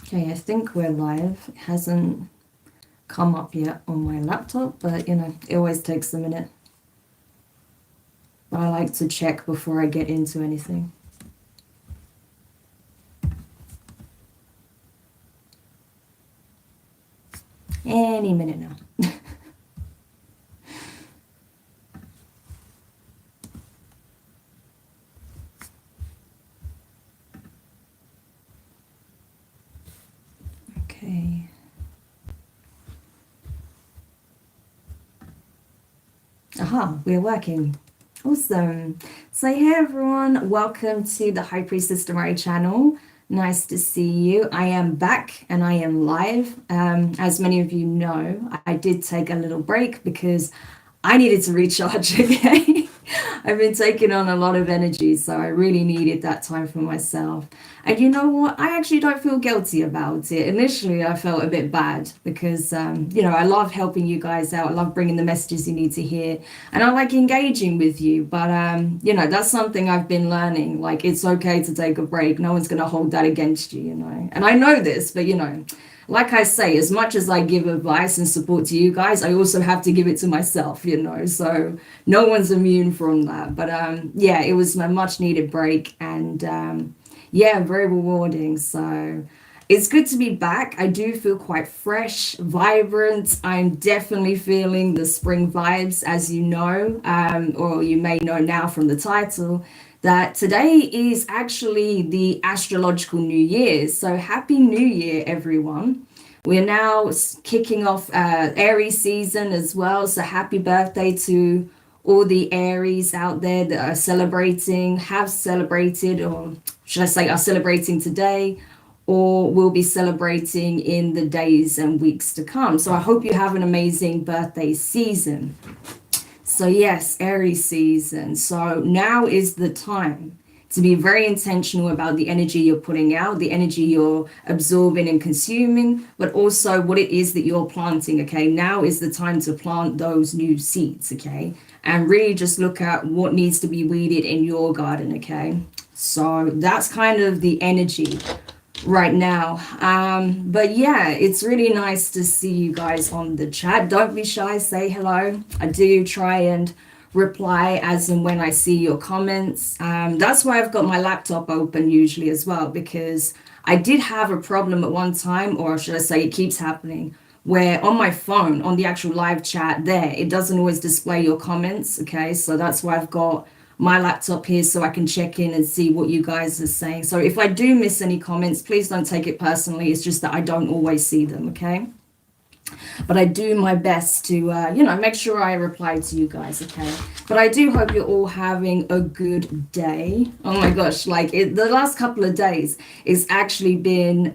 Okay, I think we're live. It hasn't come up yet on my laptop, but you know, it always takes a minute. But I like to check before I get into anything. Any minute now. Okay. Aha, we're working. Awesome. So hey everyone, welcome to the High Priestess Damari channel. Nice to see you. I am back and I am live. As many of you know, I did take a little break because I needed to recharge, okay? I've been taking on a lot of energy, so I really needed that time for myself. And you know what? I actually don't feel guilty about it. Initially, I felt a bit bad because, you know, I love helping you guys out. I love bringing the messages you need to hear. And I like engaging with you. But, you know, that's something I've been learning. Like, it's okay to take a break. No one's going to hold that against you, you know. And I know this, but, you know, like I say, as much as I give advice and support to you guys, I also have to give it to myself, you know, so no one's immune from that. But yeah, it was my much needed break and yeah, very rewarding. So it's good to be back. I do feel quite fresh, vibrant. I'm definitely feeling the spring vibes, as you know, or you may know now from the title that today is actually the astrological new year. So happy new year, everyone. We're now kicking off Aries season as well. So happy birthday to all the Aries out there that are celebrating, have celebrated, or should I say are celebrating today, or will be celebrating in the days and weeks to come. So I hope you have an amazing birthday season. So yes, Aries season. So now is the time to be very intentional about the energy you're putting out, the energy you're absorbing and consuming, but also what it is that you're planting, okay? Now is the time to plant those new seeds, okay? And really just look at what needs to be weeded in your garden, okay? So that's kind of the energy right now. But yeah, it's really nice to see you guys on the chat. Don't be shy, say hello. I do try and reply as and when I see your comments. That's why I've got my laptop open usually as well, because I did have a problem at one time, or should I say it keeps happening, where on my phone, on the actual live chat there, it doesn't always display your comments, okay? So that's why I've got my laptop here so I can check in and see what you guys are saying. So if I do miss any comments, please don't take it personally. It's just that I don't always see them, okay? But I do my best to, you know, make sure I reply to you guys, okay? But I do hope you're all having a good day. Oh my gosh, like the last couple of days, it's actually been,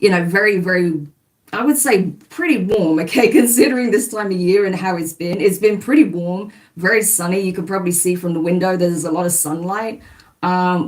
you know, very, very, I would say pretty warm, okay, considering this time of year and how it's been. It's been pretty warm, very sunny. You could probably see from the window there's a lot of sunlight,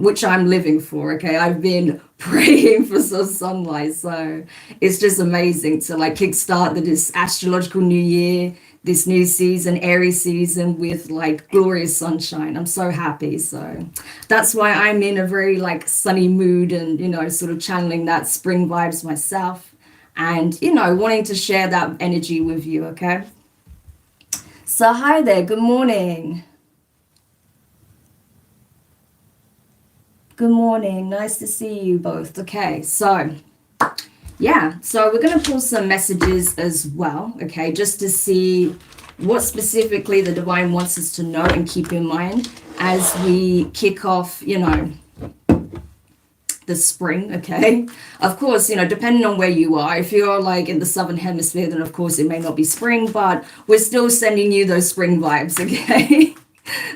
which I'm living for, okay? I've been praying for some sunlight, so it's just amazing to like kickstart this astrological new year, this new season, Aries season with like glorious sunshine. I'm so happy. So that's why I'm in a very like sunny mood and, you know, sort of channeling that spring vibes myself and, you know, wanting to share that energy with you, okay? So hi there, good morning. Good morning, nice to see you both. Okay, so yeah, so we're going to pull some messages as well, okay, just to see what specifically the divine wants us to know and keep in mind as we kick off, you know, the spring, okay? Of course, you know, depending on where you are, if you're like in the southern hemisphere, then of course it may not be spring, but we're still sending you those spring vibes, okay?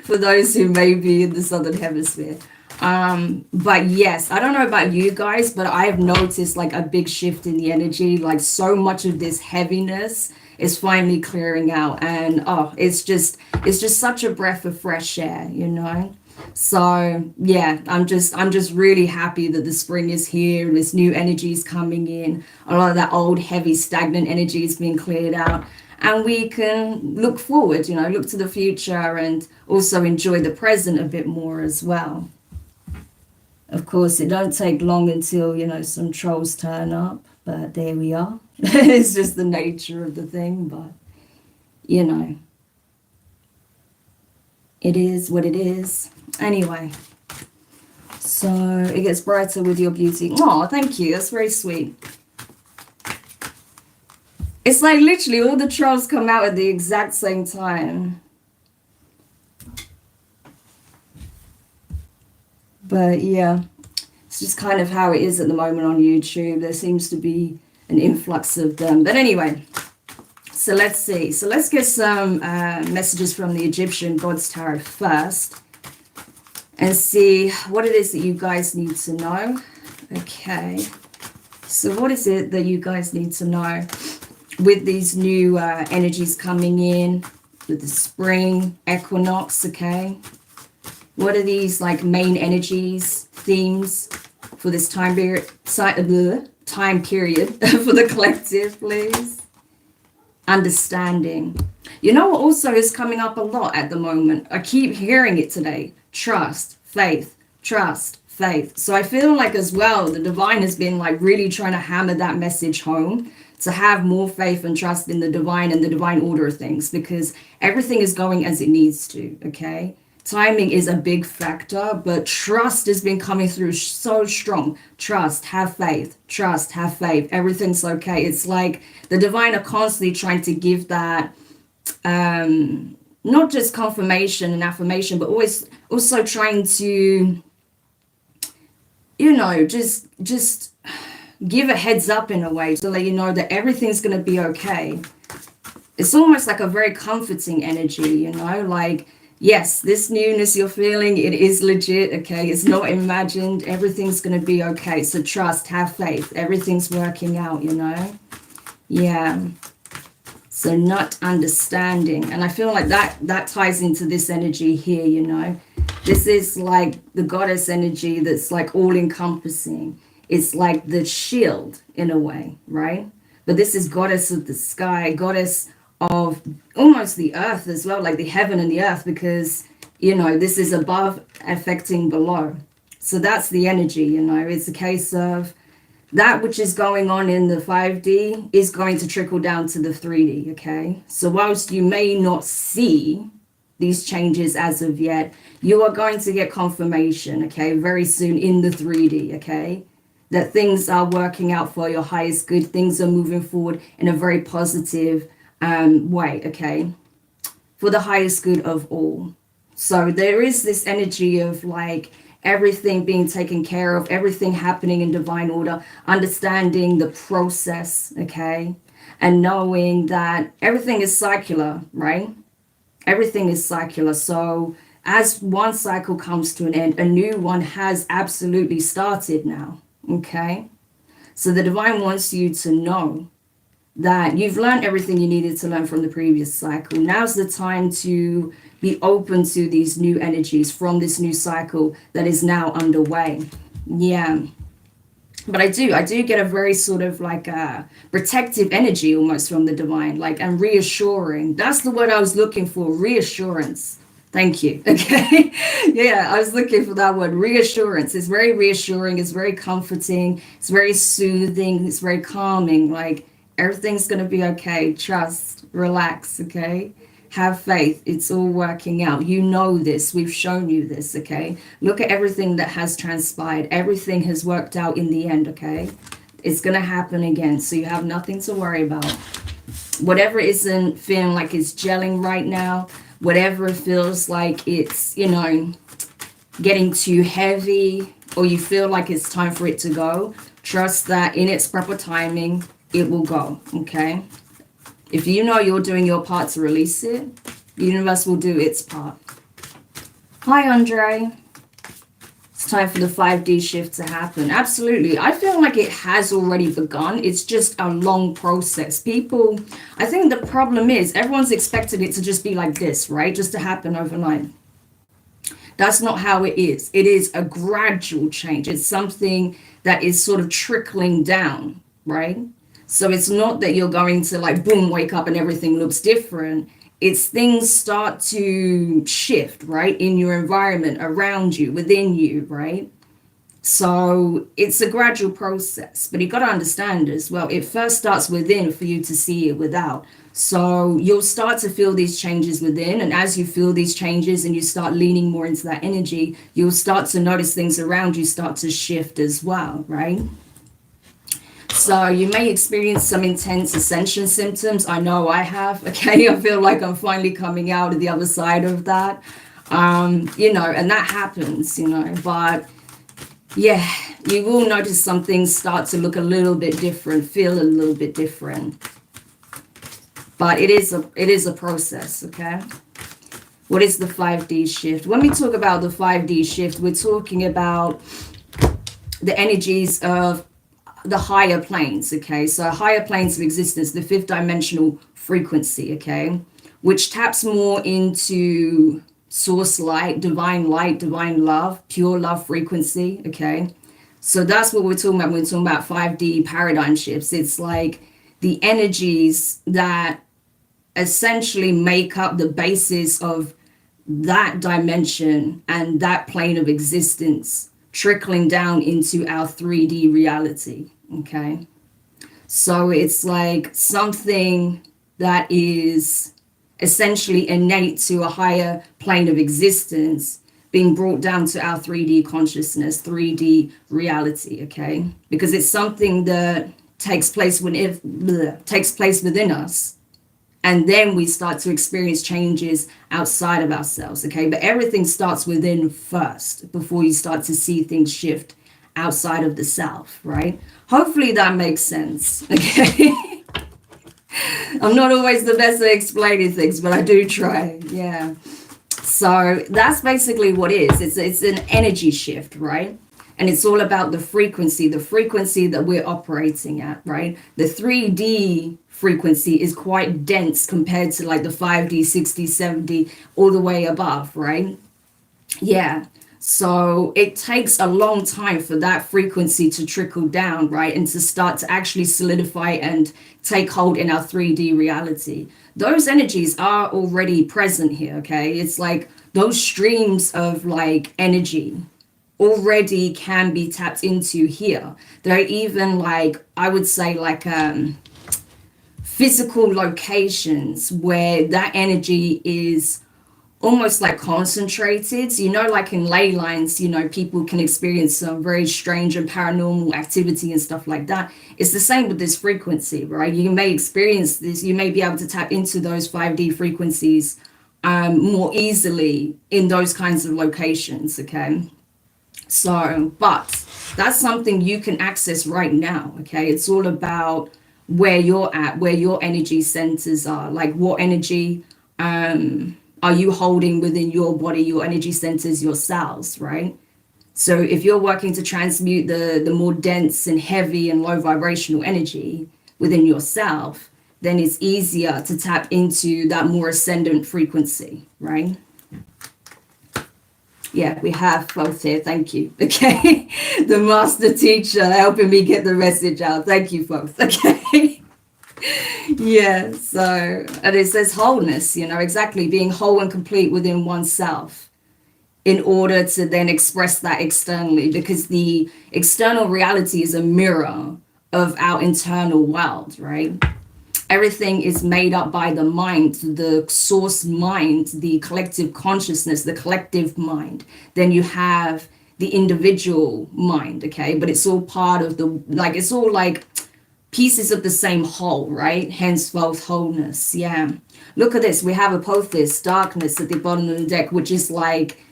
For those who may be in the southern hemisphere. But yes, I don't know about you guys, but I have noticed like a big shift in the energy, like so much of this heaviness is finally clearing out, and oh, it's just such a breath of fresh air, you know. So yeah, I'm just really happy that the spring is here and this new energy is coming in. A lot of that old heavy stagnant energy is being cleared out, and we can look forward, you know, look to the future and also enjoy the present a bit more as well. Of course, it don't take long until, some trolls turn up, but there we are. It's just the nature of the thing, but, it is what it is. Anyway, so it gets brighter with your beauty. Oh, thank you. That's very sweet. It's like literally all the trolls come out at the exact same time. But yeah, it's just kind of how it is at the moment on YouTube. There seems to be an influx of them. But anyway, so let's see. So let's get some messages from the Egyptian Gods Tarot first and see what it is that you guys need to know. Okay. So what is it that you guys need to know with these new energies coming in with the Spring Equinox, okay? What are these like main energies, themes for this time period for the collective, please? Understanding. You know what also is coming up a lot at the moment? I keep hearing it today. Trust, faith, trust, faith. So I feel like as well, the divine has been like really trying to hammer that message home to have more faith and trust in the divine and the divine order of things, because everything is going as it needs to, okay? Timing is a big factor, but trust has been coming through so strong. Trust, have faith, trust, have faith. Everything's okay. It's like the divine are constantly trying to give that, not just confirmation and affirmation, but always also trying to, just give a heads up in a way to let you know that everything's going to be okay. It's almost like a very comforting energy, like, yes, this newness you're feeling, it is legit, okay? It's not imagined. Everything's going to be okay. So trust, have faith. Everything's working out, Yeah. So not understanding. And I feel like that ties into this energy here, This is like the goddess energy that's like all-encompassing. It's like the shield in a way, right? But this is goddess of the sky, goddess of almost the earth as well, like the heaven and the earth, because this is above affecting below. So that's the energy. It's a case of that which is going on in the 5D is going to trickle down to the 3D. Okay, so whilst you may not see these changes as of yet, you are going to get confirmation, okay, very soon in the 3D. Okay, that things are working out for your highest good. Things are moving forward in a very positive way, okay, for the highest good of all. So there is this energy of like everything being taken care of, everything happening in divine order, understanding the process, okay, and knowing that everything is circular, right? Everything is circular. So as one cycle comes to an end, a new one has absolutely started now, okay? So the divine wants you to know that you've learned everything you needed to learn from the previous cycle. Now's the time to be open to these new energies from this new cycle that is now underway. Yeah. But I do get a very sort of like a protective energy almost from the divine, like, and reassuring. That's the word I was looking for, reassurance. Thank you. Okay. Yeah, I was looking for that word, reassurance. It's very reassuring. It's very comforting. It's very soothing. It's very calming. Like, everything's going to be okay. Trust, relax, okay? Have faith. It's all working out. You know this. We've shown you this, okay? Look at everything that has transpired. Everything has worked out in the end, okay? It's going to happen again, so you have nothing to worry about. Whatever isn't feeling like it's gelling right now, whatever feels like it's, getting too heavy, or you feel like it's time for it to go, trust that in its proper timing, it will go, okay? If you know you're doing your part to release it, the universe will do its part. Hi, Andre. It's time for the 5D shift to happen. Absolutely. I feel like it has already begun. It's just a long process. People, I think the problem is everyone's expected it to just be like this, right? Just to happen overnight. That's not how it is. It is a gradual change. It's something that is sort of trickling down, right? So it's not that you're going to like, boom, wake up and everything looks different. It's things start to shift, right? In your environment, around you, within you, right? So it's a gradual process, but you got to understand as well, it first starts within for you to see it without. So you'll start to feel these changes within, and as you feel these changes and you start leaning more into that energy, you'll start to notice things around you start to shift as well, right? So you may experience some intense ascension symptoms. I know I have. Okay, I feel like I'm finally coming out of the other side of that. And that happens, but yeah, you will notice some things start to look a little bit different, feel a little bit different. But it is a process, okay? What is the 5D shift? When we talk about the 5D shift, we're talking about the energies of the higher planes, okay? So higher planes of existence, the fifth dimensional frequency, okay? Which taps more into source light, divine love, pure love frequency, okay? So that's what we're talking about when we're talking about 5D paradigm shifts. It's like the energies that essentially make up the basis of that dimension and that plane of existence trickling down into our 3D reality, okay? So it's like something that is essentially innate to a higher plane of existence being brought down to our 3D consciousness, 3D reality, okay? Because it's something that takes place within us. And then we start to experience changes outside of ourselves, okay? But everything starts within first before you start to see things shift outside of the self, right? Hopefully that makes sense, okay? I'm not always the best at explaining things, but I do try, yeah. So that's basically what it is. It's an energy shift, right? And it's all about the frequency that we're operating at, right? The 3D frequency is quite dense compared to like the 5D, 60, 70, all the way above, right? Yeah. So it takes a long time for that frequency to trickle down, right? And to start to actually solidify and take hold in our 3D reality. Those energies are already present here, okay? It's like those streams of like energy already can be tapped into here. There are even like, I would say like physical locations where that energy is almost like concentrated. Like in ley lines, people can experience some very strange and paranormal activity and stuff like that. It's the same with this frequency, right? You may experience this, you may be able to tap into those 5D frequencies more easily in those kinds of locations, okay? So, but that's something you can access right now, okay? It's all about where you're at, where your energy centers are, like what energy are you holding within your body, your energy centers, your cells, right? So if you're working to transmute the more dense and heavy and low vibrational energy within yourself, then it's easier to tap into that more ascendant frequency, right? Yeah, we have both here. Thank you. Okay. The master teacher helping me get the message out. Thank you both. Okay. Yeah. So, and it says wholeness, exactly being whole and complete within oneself in order to then express that externally, because the external reality is a mirror of our internal world, right? Everything is made up by the mind, the source mind, the collective consciousness, the collective mind. Then you have the individual mind, okay? But it's all part of it's all like pieces of the same whole, right? Hence both wholeness, yeah. Look at this. We have apophis, darkness at the bottom of the deck, which is like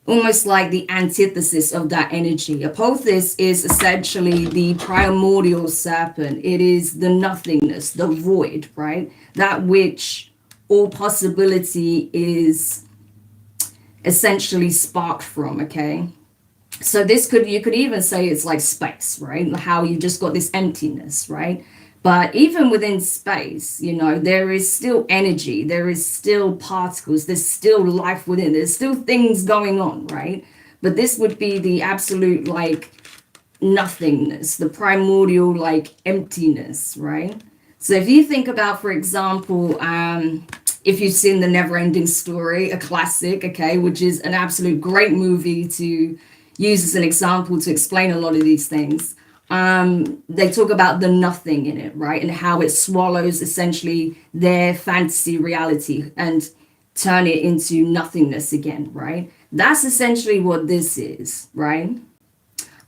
almost like the antithesis of that energy. Apophis is essentially the primordial serpent. It is the nothingness, the void, right? That which all possibility is essentially sparked from, okay? So you could even say it's like space, right? How you just got this emptiness, right? But even within space, there is still energy, there is still particles, there's still life within, there's still things going on, right? But this would be the absolute like nothingness, the primordial like emptiness, right? So if you think about, for example, if you've seen The Never Ending Story, a classic, okay, which is an absolute great movie to use as an example to explain a lot of these things. They talk about the nothing in it, right? And how it swallows essentially their fantasy reality and turn it into nothingness again, right? That's essentially what this is, right?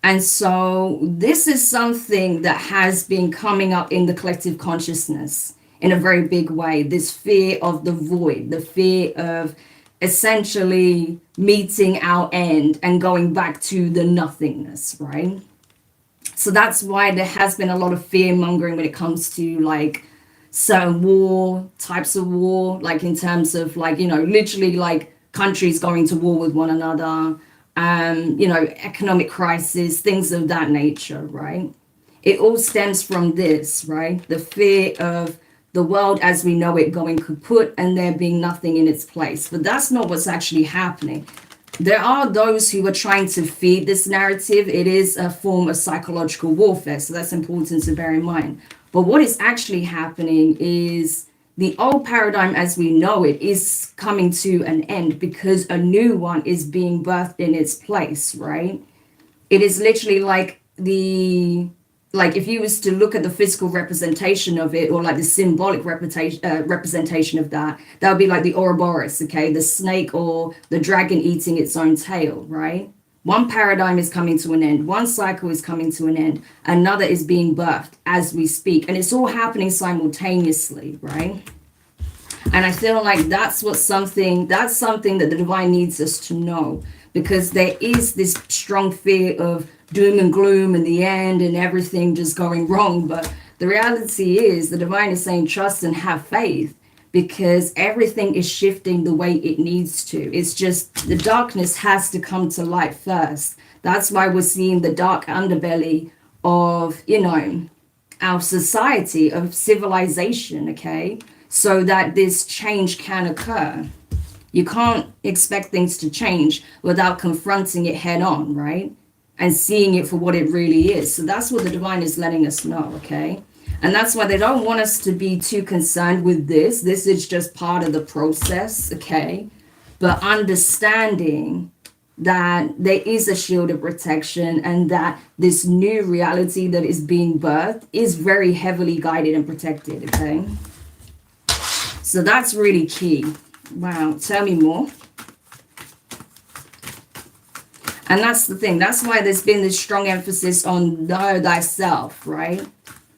And so this is something that has been coming up in the collective consciousness in a very big way. This fear of the void, the fear of essentially meeting our end and going back to the nothingness, right? So that's why there has been a lot of fear mongering when it comes to like certain war, types of war, like in terms of like, you know, literally like countries going to war with one another, you know, economic crisis, things of that nature, right? It all stems from this, right? The fear of the world as we know it going kaput and there being nothing in its place. But that's not what's actually happening. There are those who are trying to feed this narrative. It is a form of psychological warfare, so that's important to bear in mind. But what is actually happening is the old paradigm as we know it is coming to an end because a new one is being birthed in its place, right? It is literally like if you was to look at the physical representation of it, or like the symbolic representation of that would be like the Ouroboros, okay, the snake or the dragon eating its own tail, right? One paradigm is coming to an end, one cycle is coming to an end, another is being birthed as we speak, and it's all happening simultaneously, right? And I feel like that's something that the divine needs us to know, because there is this strong fear of doom and gloom in the end and everything just going wrong. But the reality is the divine is saying trust and have faith, because everything is shifting the way it needs to. It's just the darkness has to come to light first. That's why we're seeing the dark underbelly of, you know, our society, of civilization, okay? So that this change can occur. You can't expect things to change without confronting it head on, right? And seeing it for what it really is. So that's what the divine is letting us know, okay? And that's why they don't want us to be too concerned with this. This is just part of the process, okay? But understanding that there is a shield of protection and that this new reality that is being birthed is very heavily guided and protected, okay? So that's really key. Wow, tell me more. And that's the thing. That's why there's been this strong emphasis on know thyself, right?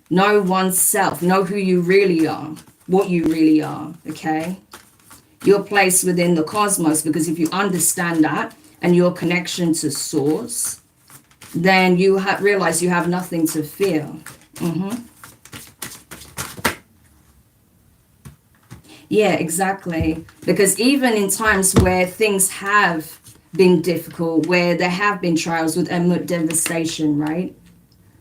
Know oneself. Know who you really are, what you really are, okay? Your place within the cosmos, because if you understand that and your connection to source, then you realize you have nothing to fear. Yeah, exactly. Because even in times where things have been difficult, where there have been trials with devastation, right?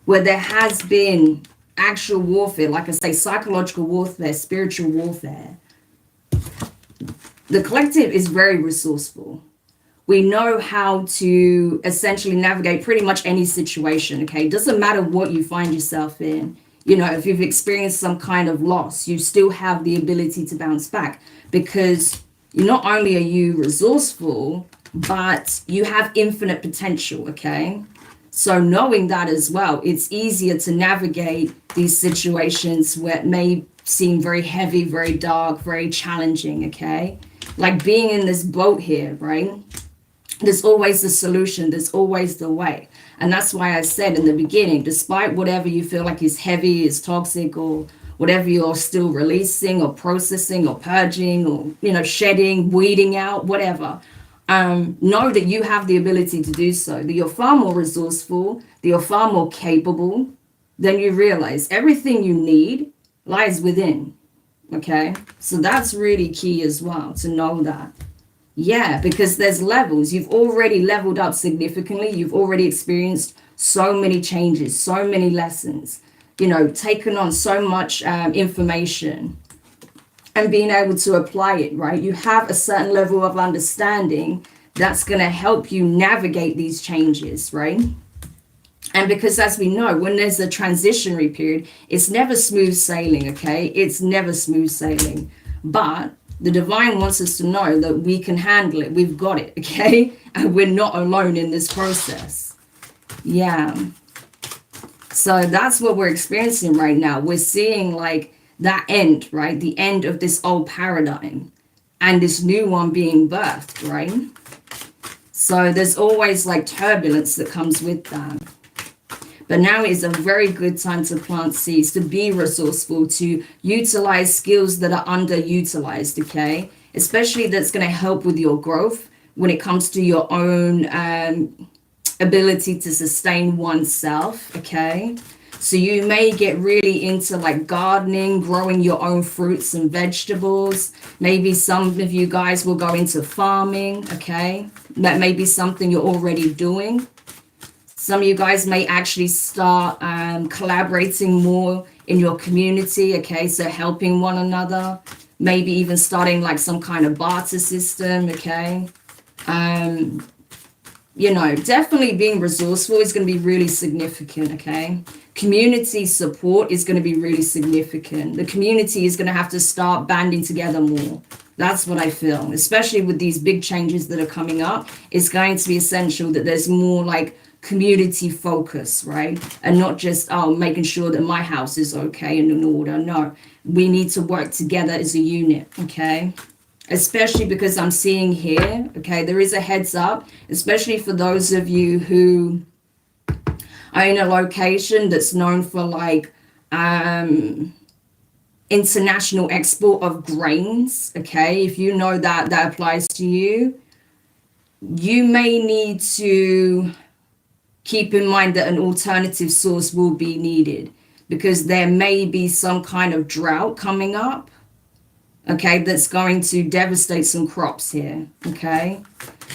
Where there has been actual warfare, like I say, psychological warfare, spiritual warfare. The collective is very resourceful. We know how to essentially navigate pretty much any situation, okay? Doesn't matter what you find yourself in. You know, if you've experienced some kind of loss, you still have the ability to bounce back, because not only are you resourceful, but you have infinite potential, okay? So knowing that as well, it's easier to navigate these situations where it may seem very heavy, very dark, very challenging, okay? Like being in this boat here, right? There's always the solution, there's always the way. And that's why I said in the beginning, despite whatever you feel like is heavy, is toxic, or whatever you're still releasing or processing or purging or, you know, shedding, weeding out, whatever, know that you have the ability to do so, that you're far more resourceful, that you're far more capable. Then you realize everything you need lies within, okay? So that's really key as well, to know that. Yeah, because there's levels. You've already leveled up significantly. You've already experienced so many changes, so many lessons, you know, taken on so much information and being able to apply it, right? You have a certain level of understanding that's going to help you navigate these changes, right? And because as we know, when there's a transitionary period, it's never smooth sailing, okay? It's never smooth sailing. But The divine wants us to know that we can handle it. We've got it, okay? And we're not alone in this process. Yeah. So that's what we're experiencing right now. We're seeing like that end, right? The end of this old paradigm and this new one being birthed, right? So there's always like turbulence that comes with that. But now is a very good time to plant seeds, to be resourceful, to utilize skills that are underutilized, okay? Especially that's going to help with your growth when it comes to your own ability to sustain oneself, okay? So you may get really into like gardening, growing your own fruits and vegetables. Maybe some of you guys will go into farming, okay? That may be something you're already doing. Some of you guys may actually start collaborating more in your community, okay? So helping one another, maybe even starting like some kind of barter system, okay? You know, definitely being resourceful is going to be really significant, okay? Community support is going to be really significant. The community is going to have to start banding together more. That's what I feel, especially with these big changes that are coming up. It's going to be essential that there's more like community focus, right? And not just, oh, making sure that my house is okay and in order. No, we need to work together as a unit, okay? Especially because I'm seeing here, okay, there is a heads up, especially for those of you who are in a location that's known for like international export of grains, okay? If you know that that applies to you, you may need to keep in mind that an alternative source will be needed because there may be some kind of drought coming up, okay, that's going to devastate some crops here, okay?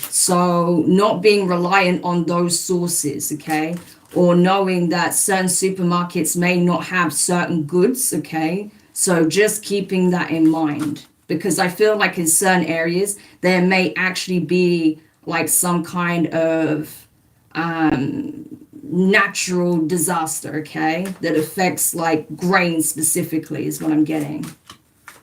So not being reliant on those sources, okay, or knowing that certain supermarkets may not have certain goods, okay? So just keeping that in mind, because I feel like in certain areas, there may actually be like some kind of natural disaster, okay, that affects like grain specifically is what I'm getting.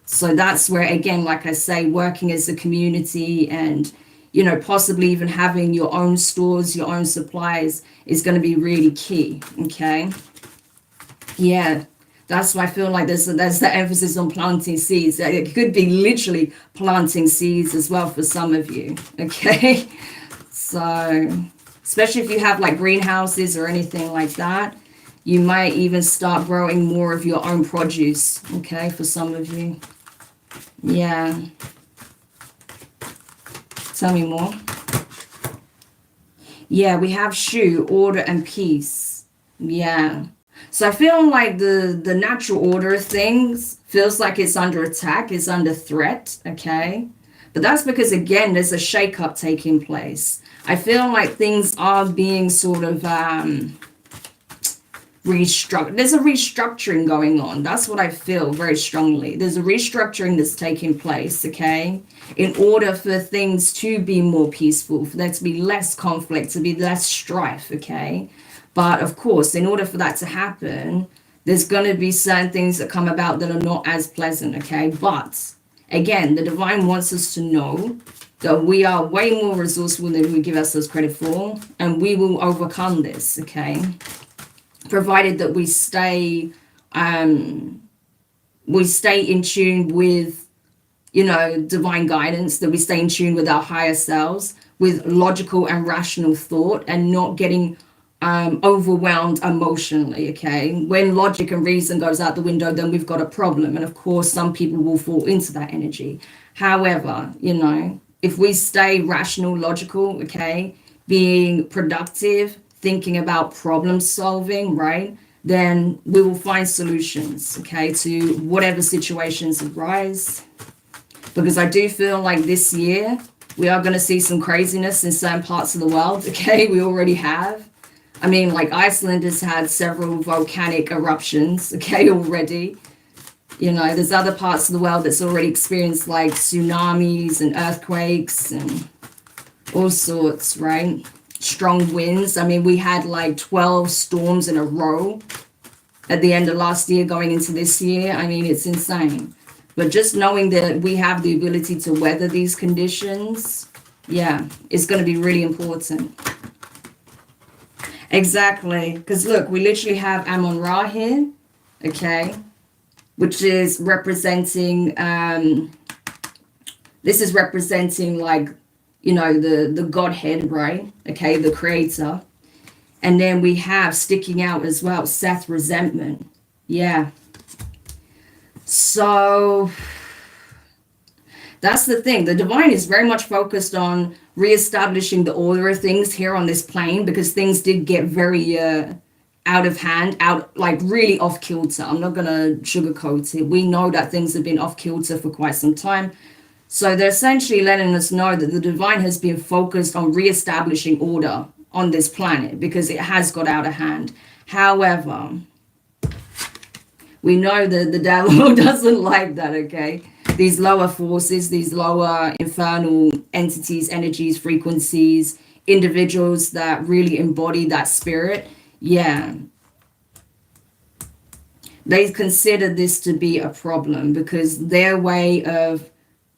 So that's where, again, like I say, working as a community and, you know, possibly even having your own stores, your own supplies is going to be really key, okay? Yeah, that's why I feel like there's the emphasis on planting seeds. It could be literally planting seeds as well for some of you, okay? So especially if you have like greenhouses or anything like that, you might even start growing more of your own produce, okay, for some of you. Yeah. Tell me more. Yeah, we have Shu, order and peace. Yeah. So I feel like the natural order of things feels like it's under attack, it's under threat, okay? But that's because, again, there's a shakeup taking place. I feel like things are being sort of restructured. There's a restructuring going on. That's what I feel very strongly. There's a restructuring that's taking place, okay? In order for things to be more peaceful, for there to be less conflict, to be less strife, okay? But of course, in order for that to happen, there's going to be certain things that come about that are not as pleasant, okay? But again, the divine wants us to know that we are way more resourceful than we give ourselves credit for, and we will overcome this, okay? Provided that we stay in tune with, you know, divine guidance, that we stay in tune with our higher selves, with logical and rational thought, and not getting overwhelmed emotionally, okay? When logic and reason goes out the window, then we've got a problem. And of course, some people will fall into that energy. However, you know, if we stay rational, logical, okay, being productive, thinking about problem solving, right, then we will find solutions, okay, to whatever situations arise. Because I do feel like this year we are going to see some craziness in certain parts of the world, okay? We already have. I mean, like Iceland has had several volcanic eruptions, okay, already. You know, there's other parts of the world that's already experienced like tsunamis and earthquakes and all sorts, right? Strong winds. I mean, we had like 12 storms in a row at the end of last year going into this year. I mean, it's insane. But just knowing that we have the ability to weather these conditions, yeah, it's going to be really important. Exactly. Because look, we literally have Amon-Ra here, okay, which is representing, this is representing like, you know, the Godhead, right? Okay, the creator. And then we have sticking out as well, Seth, resentment. Yeah. So that's the thing. The divine is very much focused on reestablishing the order of things here on this plane, because things did get very out of hand, like really off kilter. I'm not going to sugarcoat it. We know that things have been off kilter for quite some time. So they're essentially letting us know that the divine has been focused on reestablishing order on this planet because it has got out of hand. However, we know that the devil doesn't like that, okay? These lower forces, these lower infernal entities, energies, frequencies, individuals that really embody that spirit, yeah, they consider this to be a problem because their way of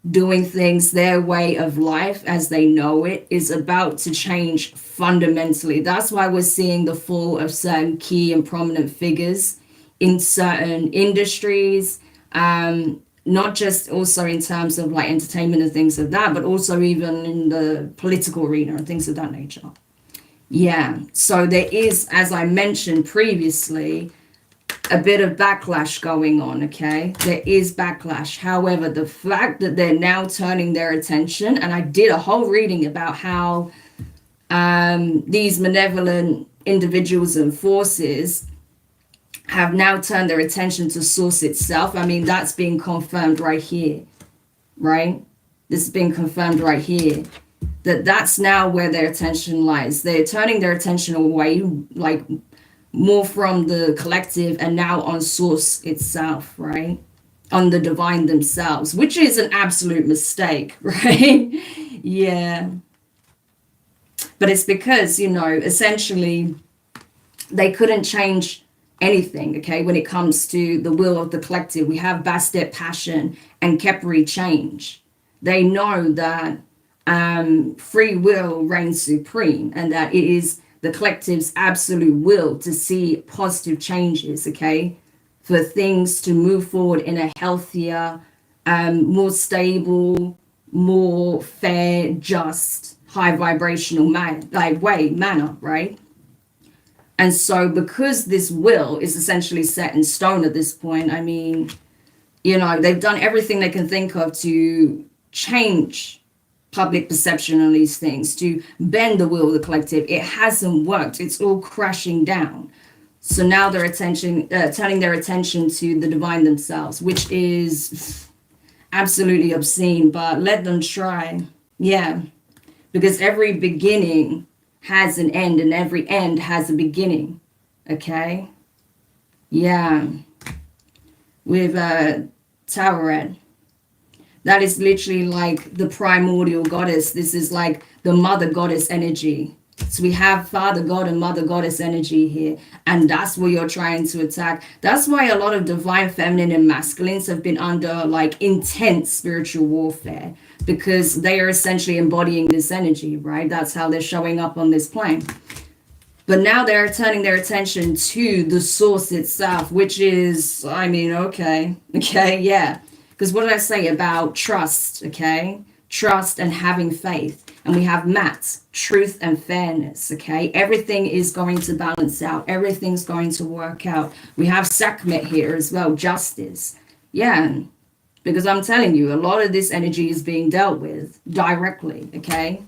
doing things, their way of life as they know it, is about to change fundamentally. That's why we're seeing the fall of certain key and prominent figures in certain industries, not just also in terms of like entertainment and things of that, but also even in the political arena and things of that nature. Yeah, so there is, as I mentioned previously, a bit of backlash going on, okay? There is backlash. However, the fact that they're now turning their attention, and I did a whole reading about how these malevolent individuals and forces have now turned their attention to source itself. I mean, that's being confirmed right here, right? This is being confirmed right here, that's now where their attention lies. They're turning their attention away, like more from the collective and now on source itself, right? On the divine themselves, which is an absolute mistake, right? Yeah. But it's because, you know, essentially they couldn't change anything, okay? When it comes to the will of the collective, we have Bastet passion and Kepri change. They know that free will reigns supreme and that it is the collective's absolute will to see positive changes, okay? For things to move forward in a healthier, more stable, more fair, just, high vibrational manner, right? And so because this will is essentially set in stone at this point, I mean, you know, they've done everything they can think of to change public perception on these things, to bend the will of the collective. It hasn't worked. It's all crashing down. So now their turning their attention to the divine themselves, which is absolutely obscene, but let them try. Yeah, because every beginning has an end and every end has a beginning. Okay? Yeah. With Taweret. That is literally like the primordial goddess. This is like the mother goddess energy. So we have Father God and Mother Goddess energy here. And that's what you're trying to attack. That's why a lot of divine feminine and masculines have been under like intense spiritual warfare. Because they are essentially embodying this energy, right? That's how they're showing up on this plane. But now they're turning their attention to the source itself, which is, I mean, okay, yeah. Because what did I say about trust, okay? Trust and having faith. And we have Mat, truth and fairness, okay? Everything is going to balance out. Everything's going to work out. We have Sekhmet here as well, justice. Yeah, because I'm telling you, a lot of this energy is being dealt with directly, okay?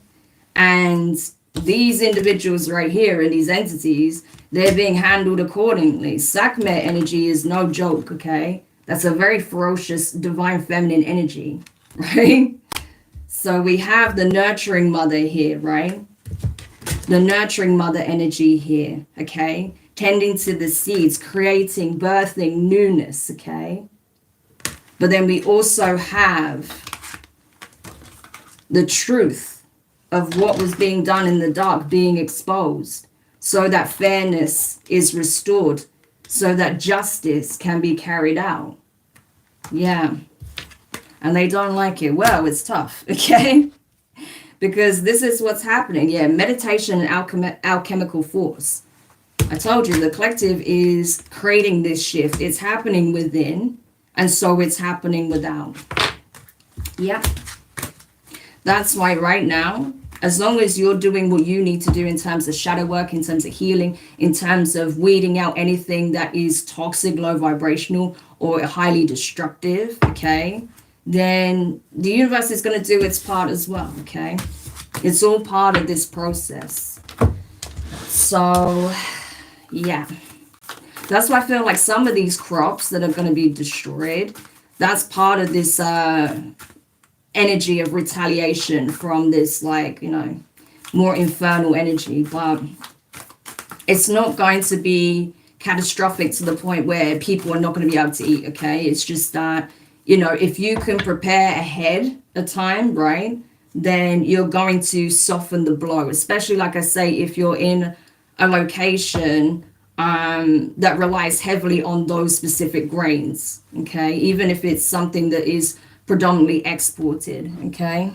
And these individuals right here and these entities, they're being handled accordingly. Sekhmet energy is no joke, okay? That's a very ferocious divine feminine energy, right? So we have the nurturing mother here, right? The nurturing mother energy here, okay? Tending to the seeds, creating, birthing newness, okay? But then we also have the truth of what was being done in the dark being exposed so that fairness is restored, so that justice can be carried out. Yeah. and they don't like it. Well, it's tough, okay? Because this is what's happening. Yeah, meditation and alchemical force. I told you the collective is creating this shift. It's happening within, and so it's happening without. Yeah. That's why right now, as long as you're doing what you need to do in terms of shadow work, in terms of healing, in terms of weeding out anything that is toxic, low vibrational, or highly destructive, okay, then the universe is going to do its part as well, okay? It's all part of this process. So, yeah. That's why I feel like some of these crops that are going to be destroyed, that's part of this energy of retaliation from this, like, you know, more infernal energy. But it's not going to be catastrophic to the point where people are not going to be able to eat, okay? It's just that, you know, if you can prepare ahead of time, right, then you're going to soften the blow, especially, like I say, if you're in a location that relies heavily on those specific grains, okay? Even if it's something that is predominantly exported, okay?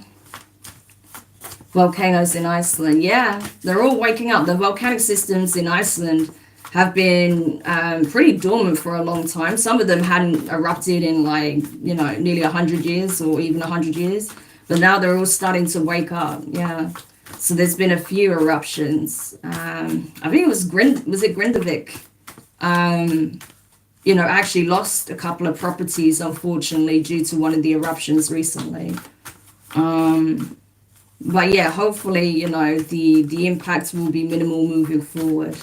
Volcanoes in Iceland, yeah, they're all waking up. The volcanic systems in Iceland have been pretty dormant for a long time. Some of them hadn't erupted in, like, you know, nearly 100 years or even 100 years, but now they're all starting to wake up, yeah. So there's been a few eruptions. I think it was Grindavik, you know, actually lost a couple of properties, unfortunately, due to one of the eruptions recently. But yeah, hopefully, you know, the impact will be minimal moving forward.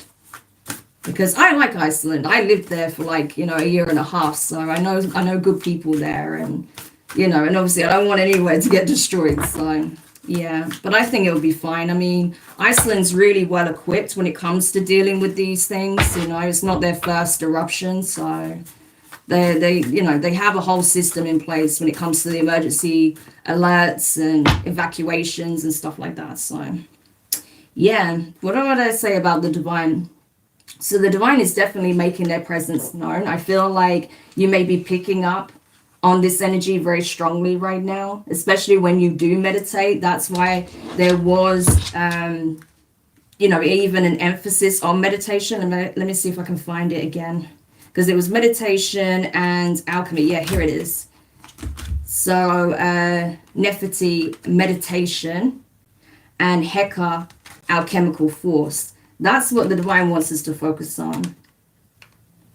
Because I like Iceland. I lived there for, like, you know, a year and a half, so I know good people there, and, you know, and obviously I don't want anywhere to get destroyed, so yeah. But I think it'll be fine. I mean, Iceland's really well equipped when it comes to dealing with these things. You know, it's not their first eruption, so they you know, they have a whole system in place when it comes to the emergency alerts and evacuations and stuff like that. So yeah, what would I say about the divine? So the divine is definitely making their presence known. I feel like you may be picking up on this energy very strongly right now, especially when you do meditate. That's why there was, you know, even an emphasis on meditation. And let me see if I can find it again, because it was meditation and alchemy. Yeah, here it is. So Nefertiti, meditation, and Heka, alchemical force. That's what the divine wants us to focus on.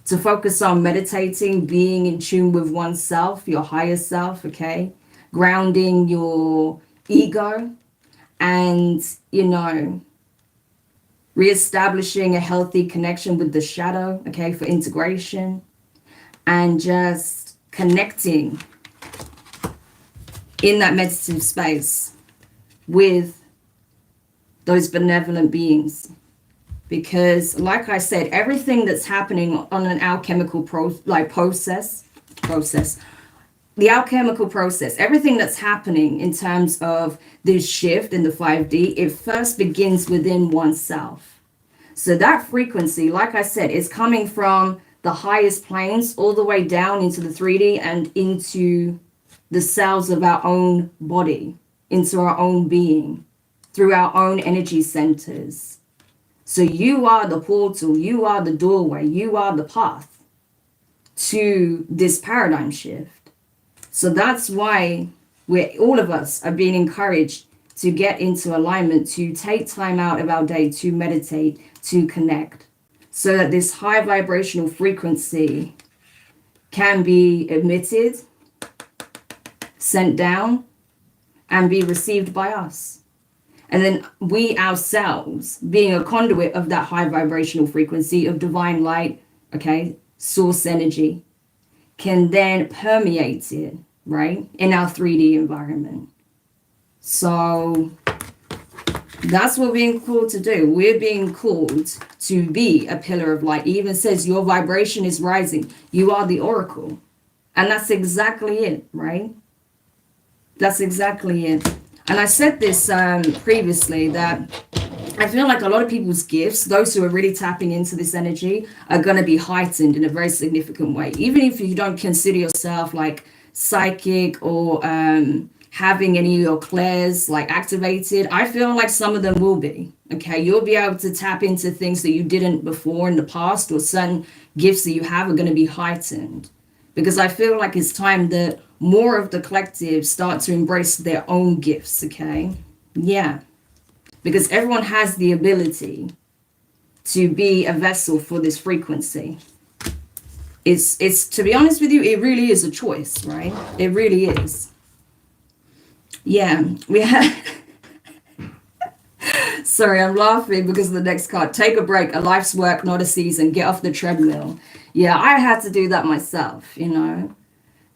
To focus on meditating, being in tune with oneself, your higher self, okay? Grounding your ego and, you know, reestablishing a healthy connection with the shadow, okay, for integration, and just connecting in that meditative space with those benevolent beings. Because, like I said, everything that's happening on an alchemical process, the alchemical process, everything that's happening in terms of this shift in the 5D, it first begins within oneself. So that frequency, like I said, is coming from the highest planes all the way down into the 3D and into the cells of our own body, into our own being, through our own energy centers. So you are the portal, you are the doorway, you are the path to this paradigm shift. So that's why all of us are being encouraged to get into alignment, to take time out of our day to meditate, to connect, so that this high vibrational frequency can be emitted, sent down, and be received by us. And then we ourselves, being a conduit of that high vibrational frequency of divine light, okay, source energy, can then permeate it, right, in our 3D environment. So that's what we're being called to do. We're being called to be a pillar of light. It even says your vibration is rising. You are the oracle. And that's exactly it, right? That's exactly it. And I said this previously, that I feel like a lot of people's gifts, those who are really tapping into this energy, are going to be heightened in a very significant way. Even if you don't consider yourself like psychic or having any of your clairs like activated, I feel like some of them will be. Okay, you'll be able to tap into things that you didn't before in the past, or certain gifts that you have are going to be heightened. Because I feel like it's time that more of the collective start to embrace their own gifts, okay? Yeah, because everyone has the ability to be a vessel for this frequency. It's to be honest with you, it really is a choice, right? It really is. Yeah, we have. Sorry, I'm laughing because of the next card. Take a break, a life's work, not a season. Get off the treadmill. Yeah, I had to do that myself, you know,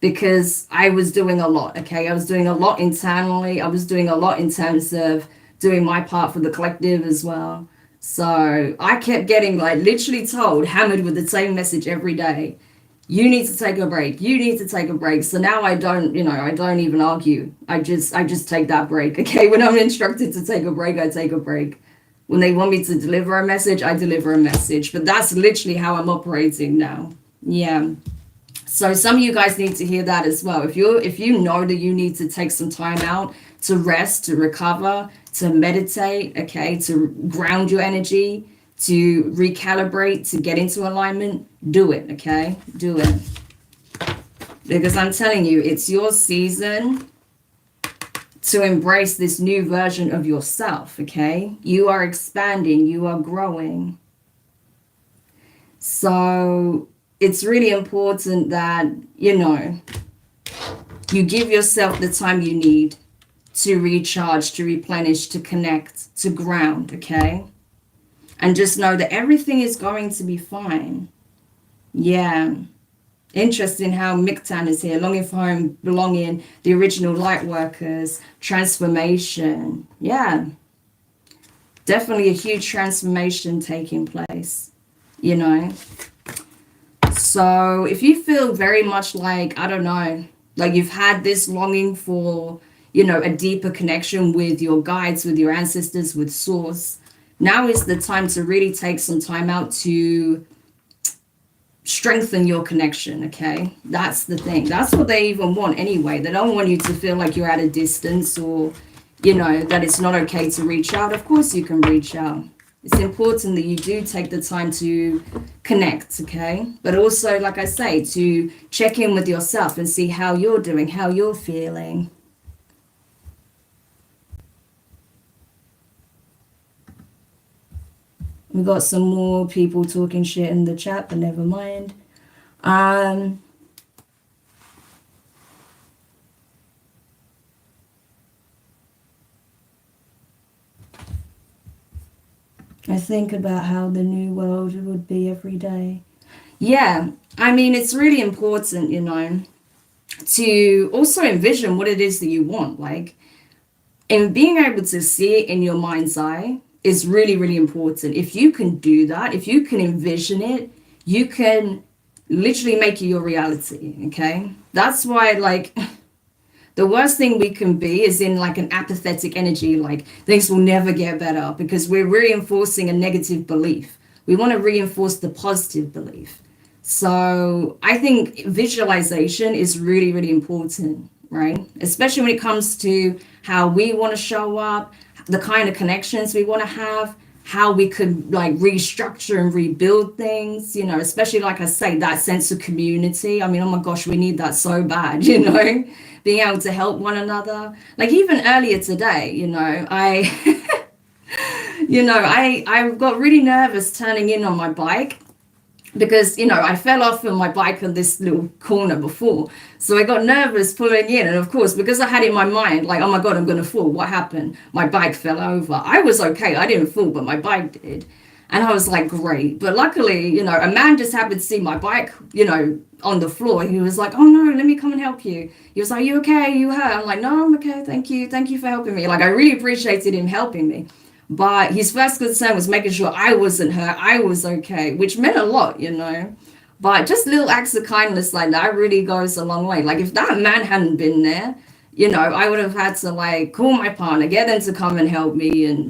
because I was doing a lot, okay? I was doing a lot internally. I was doing a lot in terms of doing my part for the collective as well. So I kept getting like literally told, hammered with the same message every day. You need to take a break. You need to take a break. So now I don't, I don't even argue. I just take that break. Okay. When I'm instructed to take a break, I take a break. When they want me to deliver a message, I deliver a message. But that's literally how I'm operating now. Yeah. So some of you guys need to hear that as well. If you know that you need to take some time out to rest, to recover, to meditate, okay, to ground your energy, to recalibrate, to get into alignment, do it, okay? Do it. Because I'm telling you, it's your season to embrace this new version of yourself, okay? You are expanding, you are growing. So it's really important that, you give yourself the time you need to recharge, to replenish, to connect, to ground, okay? And just know that everything is going to be fine. Yeah. Interesting how Miktan is here. Longing for home, belonging, the original light workers, transformation. Yeah. Definitely a huge transformation taking place, So if you feel very much like, I don't know, like you've had this longing for, a deeper connection with your guides, with your ancestors, with source, now is the time to really take some time out to strengthen your connection, okay? That's the thing. That's what they even want anyway. They don't want you to feel like you're at a distance or, that it's not okay to reach out. Of course you can reach out. It's important that you do take the time to connect, okay? But also, like I say, to check in with yourself and see how you're doing, how you're feeling. We got some more people talking shit in the chat, but never mind. I think about how the new world would be every day. Yeah, I mean, it's really important, to also envision what it is that you want. Like, and being able to see it in your mind's eye is really, really important. If you can do that, if you can envision it, you can literally make it your reality, okay? That's why, like, the worst thing we can be is in, like, an apathetic energy, like, things will never get better, because we're reinforcing a negative belief. We want to reinforce the positive belief. So I think visualization is really, really important, right? Especially when it comes to how we want to show up, the kind of connections we want to have, how we could like restructure and rebuild things, especially like I say, that sense of community. I mean, oh my gosh, we need that so bad, being able to help one another. Like even earlier today, I got really nervous turning in on my bike because, I fell off on my bike on this little corner before. So I got nervous pulling in. And of course, because I had it in my mind, like, oh my God, I'm going to fall. What happened? My bike fell over. I was okay. I didn't fall, but my bike did. And I was like, great. But luckily, a man just happened to see my bike, on the floor. He was like, oh no, let me come and help you. He was like, you okay? You hurt? I'm like, no, I'm okay. Thank you. Thank you for helping me. Like, I really appreciated him helping me. But his first concern was making sure I wasn't hurt, I was okay, which meant a lot, But just little acts of kindness like that really goes a long way. Like if that man hadn't been there, I would have had to like call my partner, get them to come and help me and,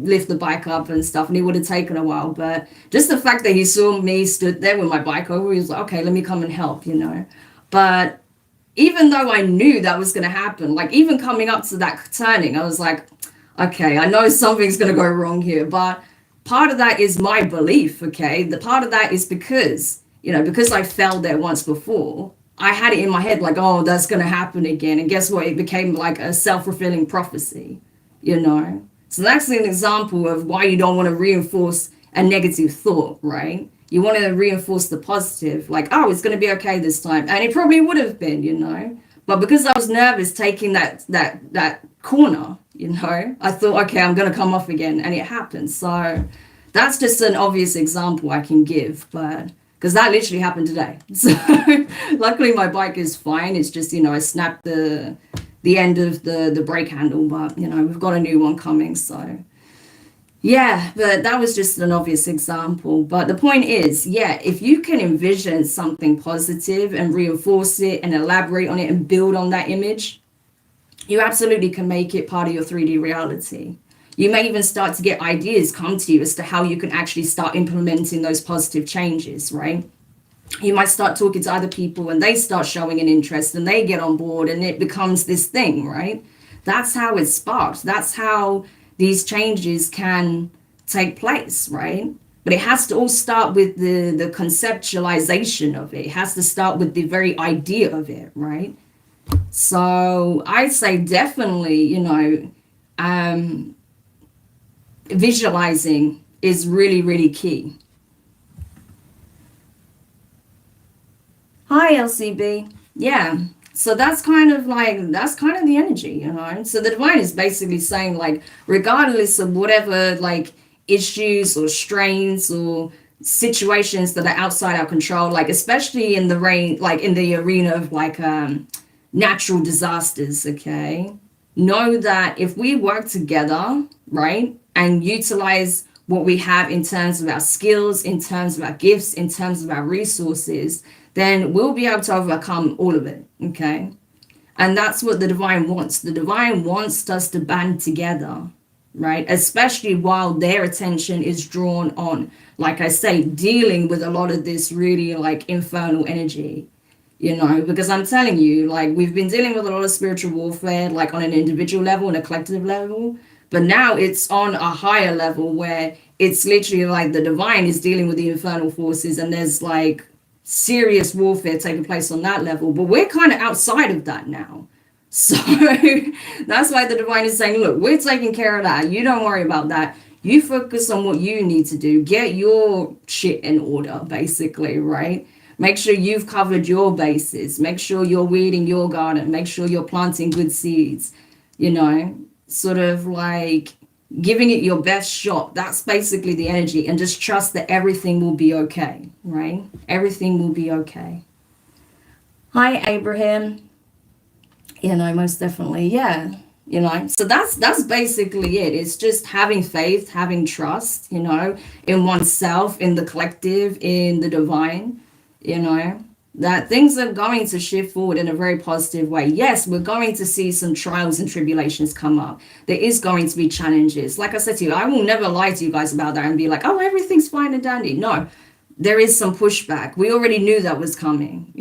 lift the bike up and stuff. And it would have taken a while. But just the fact that he saw me stood there with my bike over, he was like, okay, let me come and help, But even though I knew that was going to happen, like even coming up to that turning, I was like, okay, I know something's going to go wrong here. But part of that is my belief, okay? The part of that is because, because I failed there once before, I had it in my head like, oh, that's going to happen again. And guess what? It became like a self-fulfilling prophecy, So that's an example of why you don't want to reinforce a negative thought, right? You want to reinforce the positive, like, oh, it's going to be okay this time. And it probably would have been, But because I was nervous taking that corner, I thought, okay, I'm going to come off again. And it happened. So that's just an obvious example I can give. But because that literally happened today. So luckily my bike is fine. It's just, I snapped the end of the brake handle. But, we've got a new one coming. So yeah, but that was just an obvious example. But the point is, yeah, if you can envision something positive and reinforce it and elaborate on it and build on that image, you absolutely can make it part of your 3D reality. You may even start to get ideas come to you as to how you can actually start implementing those positive changes, right? You might start talking to other people and they start showing an interest and they get on board and it becomes this thing, right? That's how it's sparked. That's how these changes can take place, right? But it has to all start with the conceptualization of it. It has to start with the very idea of it, right? So I'd say definitely, visualizing is really, really key. Hi, LCB. Yeah. So that's kind of the energy, So the divine is basically saying, like, regardless of whatever, like, issues or strains or situations that are outside our control, like, especially in the arena of like natural disasters, okay? Know that if we work together, right, and utilize what we have in terms of our skills, in terms of our gifts, in terms of our resources, then we'll be able to overcome all of it, okay? And that's what the divine wants. The divine wants us to band together, right? Especially while their attention is drawn on, like I say, dealing with a lot of this really like infernal energy, because I'm telling you, like, we've been dealing with a lot of spiritual warfare, like on an individual level and a collective level, but now it's on a higher level where it's literally like the divine is dealing with the infernal forces and there's like serious warfare taking place on that level, but we're kind of outside of that now. So that's why the divine is saying, look, we're taking care of that. You don't worry about that. You focus on what you need to do. Get your shit in order, basically, right? Make sure you've covered your bases. Make sure you're weeding your garden. Make sure you're planting good seeds, sort of like giving it your best shot. That's basically the energy, and just trust that everything will be okay, right? Everything will be okay. Hi, Abraham. Most definitely, yeah. So that's basically it. It's just having faith, having trust, in oneself, in the collective, in the divine, that things are going to shift forward in a very positive way. Yes, we're going to see some trials and tribulations come up. There is going to be challenges. Like I said to you, I will never lie to you guys about that and be like, oh, everything's fine and dandy. No, there is some pushback. We already knew that was coming,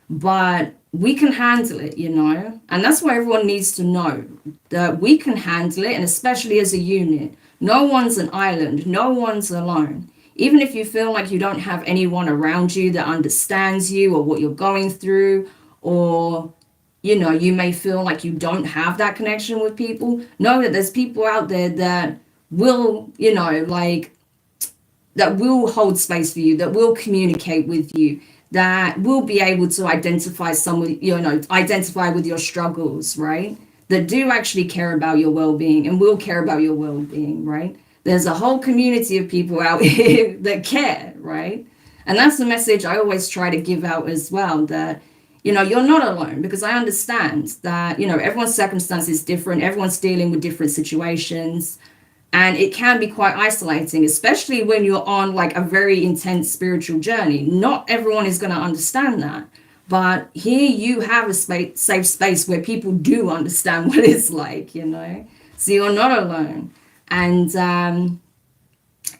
but we can handle it, and that's what everyone needs to know, that we can handle it, and especially as a unit. No one's an island. No one's alone. Even if you feel like you don't have anyone around you that understands you or what you're going through, or, you may feel like you don't have that connection with people, know that there's people out there that will, that will hold space for you, that will communicate with you, that will be able to identify identify with your struggles, right? That do actually care about your well-being and will care about your well-being, right? There's a whole community of people out here that care, right? And that's the message I always try to give out as well, that, you're not alone, because I understand that, everyone's circumstance is different. Everyone's dealing with different situations. And it can be quite isolating, especially when you're on like a very intense spiritual journey. Not everyone is going to understand that. But here you have a safe space where people do understand what it's like, So you're not alone. And,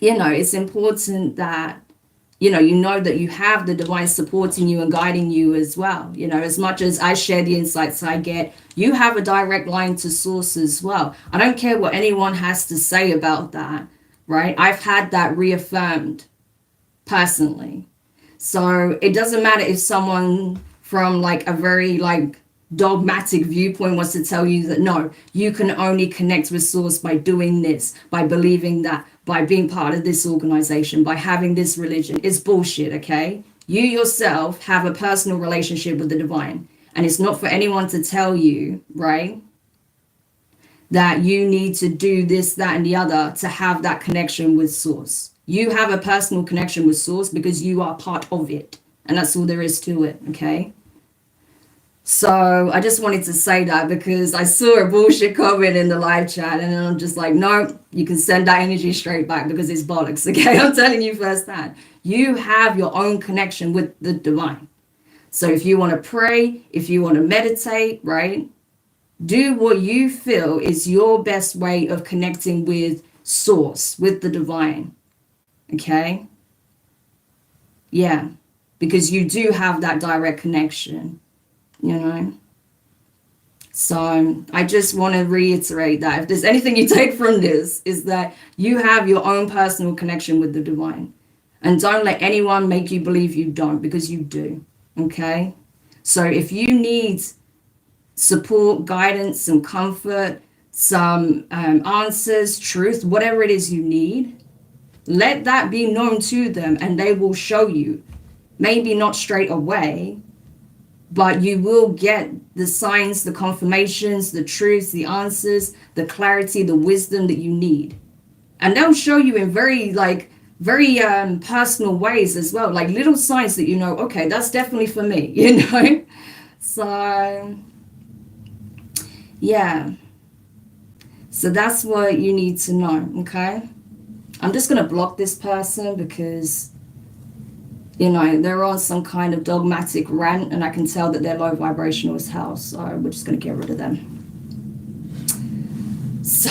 it's important that you know that you have the divine supporting you and guiding you as well. As much as I share the insights I get, you have a direct line to source as well. I don't care what anyone has to say about that, right? I've had that reaffirmed personally. So it doesn't matter if someone from like a very like dogmatic viewpoint wants to tell you that no, you can only connect with source by doing this, by believing that, by being part of this organization, by having this religion. It's bullshit, okay? You yourself have a personal relationship with the divine, and it's not for anyone to tell you, right, that you need to do this, that, and the other to have that connection with source. You have a personal connection with source because you are part of it, and that's all there is to it, okay? So I just wanted to say that because I saw a bullshit comment in the live chat, and I'm just like, no, you can send that energy straight back because it's bollocks, okay? I'm telling you firsthand. You have your own connection with the divine. So if you want to pray, if you want to meditate, right, do what you feel is your best way of connecting with source, with the divine, okay? Yeah, because you do have that direct connection. So I just want to reiterate that if there's anything you take from this, is that you have your own personal connection with the divine, and don't let anyone make you believe you don't, because you do. Okay, so if you need support, guidance, some comfort, some answers, truth, whatever it is you need, let that be known to them, and they will show you. Maybe not straight away, but you will get the signs, the confirmations, the truths, the answers, the clarity, the wisdom that you need. And they'll show you in very personal ways as well, like little signs that okay, that's definitely for me, So, yeah. So that's what you need to know, okay? I'm just going to block this person because they're on some kind of dogmatic rant, and I can tell that they're low vibrational as hell. So we're just going to get rid of them. So,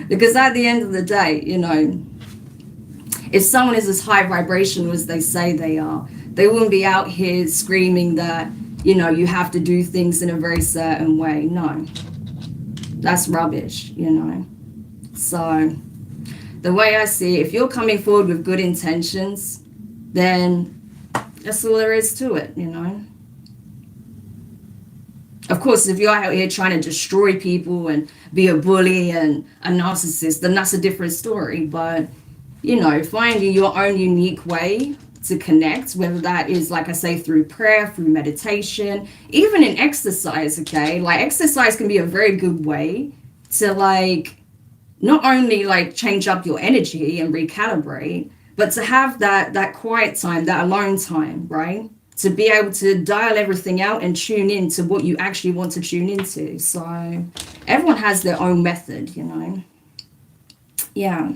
because at the end of the day, if someone is as high vibrational as they say they are, they wouldn't be out here screaming that, you have to do things in a very certain way. No, that's rubbish, So the way I see it, if you're coming forward with good intentions, then that's all there is to it, Of course, if you're out here trying to destroy people and be a bully and a narcissist, then that's a different story. But, finding your own unique way to connect, whether that is, like I say, through prayer, through meditation, even in exercise, okay? Like, exercise can be a very good way to, not only, change up your energy and recalibrate, but to have that quiet time, that alone time, right? To be able to dial everything out and tune in to what you actually want to tune into. So everyone has their own method, Yeah.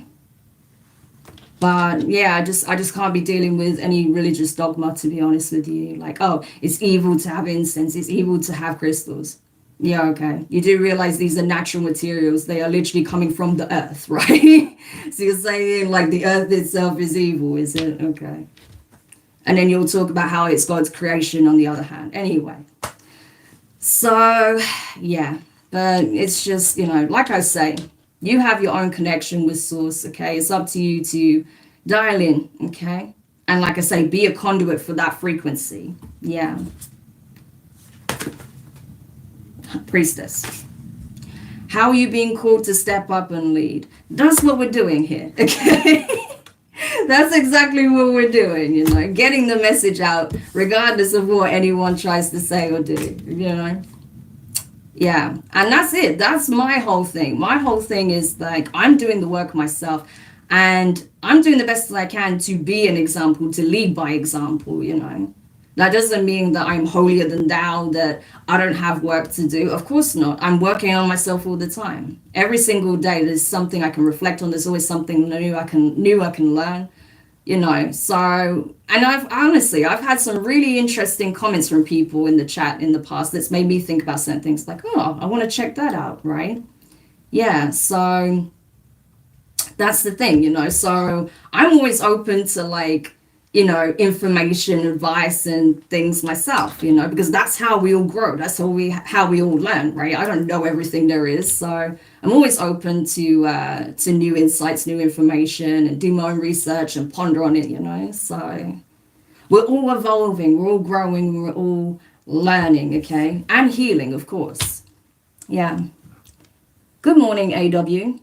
But yeah, I just can't be dealing with any religious dogma, to be honest with you. Like, oh, it's evil to have incense, it's evil to have crystals. Yeah, okay. You do realize these are natural materials. They are literally coming from the earth, right? So you're saying the earth itself is evil, is it? Okay. And then you'll talk about how it's God's creation on the other hand. Anyway. So, yeah. But it's just, like I say, you have your own connection with source, okay? It's up to you to dial in, okay? And like I say, be a conduit for that frequency. Yeah. Priestess, how are you being called to step up and lead? That's what we're doing here, okay? That's exactly what we're doing, getting the message out regardless of what anyone tries to say or do, Yeah, and that's it. That's my whole thing. My whole thing is I'm doing the work myself, and I'm doing the best that I can to be an example, to lead by example, That doesn't mean that I'm holier than thou, that I don't have work to do. Of course not. I'm working on myself all the time. Every single day, there's something I can reflect on. There's always something new I can learn, So, and I've had some really interesting comments from people in the chat in the past that's made me think about certain things, like, oh, I want to check that out, right? Yeah, so That's the thing, you know. So I'm always open to like, you know, information, advice, and things myself, you know, because that's how we all grow. That's how we all learn, right? I don't know everything there is, so I'm always open to new insights, new information, and do my own research and ponder on it, you know. So we're all evolving, we're all growing, we're all learning, okay, and healing, of course. Yeah. Good morning, AW.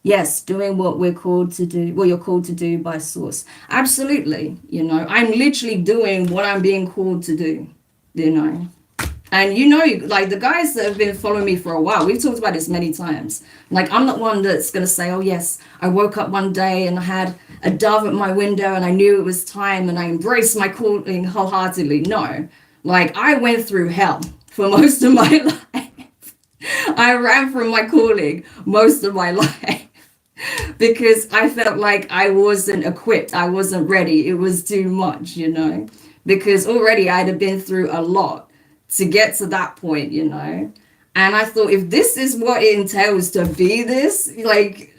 Yes, doing what we're called to do, what you're called to do by source. Absolutely. You know, I'm literally doing what I'm being called to do, you know. And you know, like the guys that have been following me for a while, we've talked about this many times. Like, I'm not one that's going to say, oh, yes, I woke up one day and I had a dove at my window and I knew it was time and I embraced my calling wholeheartedly. No, like I went through hell for most of my life. I ran from my calling most of my life. Because I felt like I wasn't equipped. I wasn't ready. It was too much, you know, because already I'd have been through a lot to get to that point, you know. And I thought, if this is what it entails to be this, like,